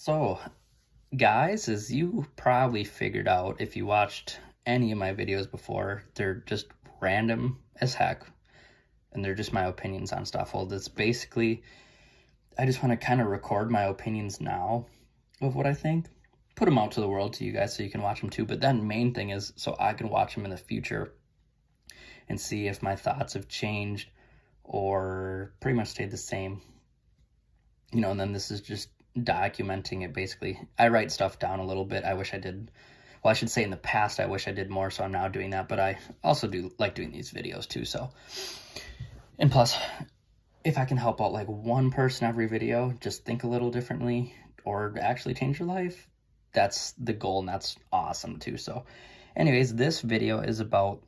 So, guys, as you probably figured out if you watched any of my videos before, they're just random as heck and they're just my opinions on stuff. Well, that's basically, I just want to kind of record my opinions now of what I think, put them out to the world to you guys so you can watch them too. But then, main thing is so I can watch them in the future and see if my thoughts have changed or pretty much stayed the same. And then this is just documenting it basically. I write stuff down a little bit. I wish I did. Well, I should say in the past, I wish I did more, so I'm now doing that. But I also do like doing these videos too. So, and plus, if I can help out like one person every video, just think a little differently or actually change your life, that's the goal, and that's awesome too. So, anyways, this video is about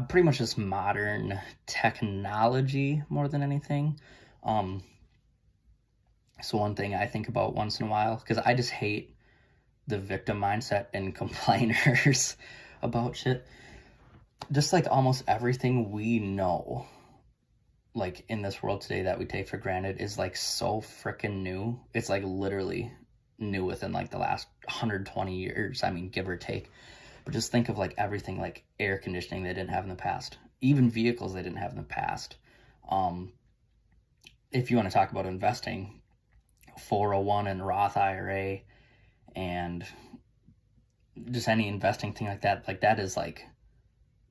pretty much just modern technology more than anything. So one thing I think about once in a while, because I just hate the victim mindset and complainers about shit. Just like almost everything we know, like in this world today that we take for granted is like so freaking new. It's like literally new within like the last 120 years. I mean, give or take. But just think of like everything, like air conditioning they didn't have in the past, even vehicles they didn't have in the past. If you want to talk about investing, 401 and Roth IRA and just any investing thing like that is like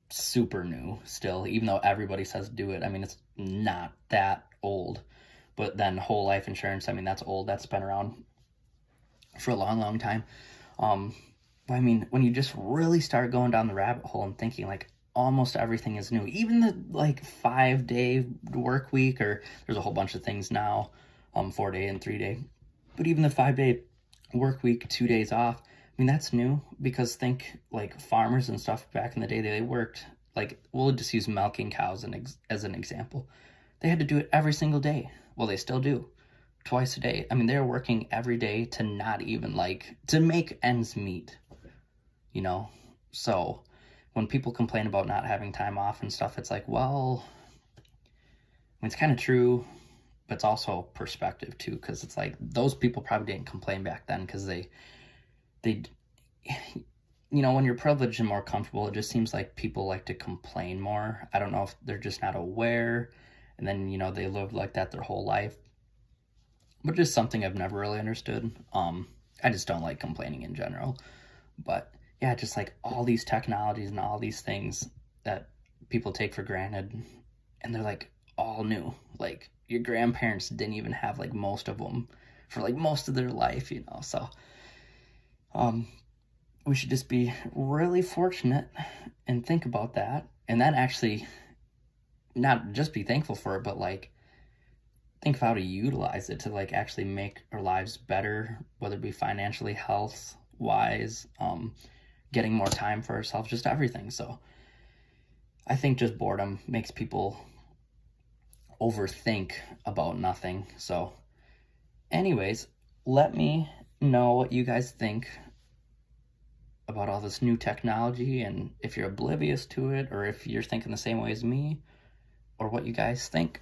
super new still, even though everybody says do it. I mean, it's not that old. But then whole life insurance, I mean, that's old. That's been around for a long, long time. I mean, when you just really start going down the rabbit hole and thinking like almost everything is new, even the like 5-day work week, or there's a whole bunch of things now, 4-day and 3-day, but even the 5-day work week, 2 days off, I mean, that's new. Because think like farmers and stuff back in the day, they worked like, we'll just use milking cows as an example. They had to do it every single day. Well, they still do, twice a day. I mean, they're working every day to not even like to make ends meet, So when people complain about not having time off and stuff, it's like, well, I mean, it's kind of true, but it's also perspective too, because it's like those people probably didn't complain back then because they when you're privileged and more comfortable, it just seems like people like to complain more. I don't know if they're just not aware, and then they lived like that their whole life, but just something I've never really understood. I just don't like complaining in general. But yeah, just like all these technologies and all these things that people take for granted, and they're like all new. Like your grandparents didn't even have like most of them for like most of their life, So we should just be really fortunate and think about that. And then actually not just be thankful for it, but like think of how to utilize it to like actually make our lives better, whether it be financially, health wise, getting more time for ourselves, just everything. So I think just boredom makes people overthink about nothing. So anyways, let me know what you guys think about all this new technology, and if you're oblivious to it, or if you're thinking the same way as me, or what you guys think.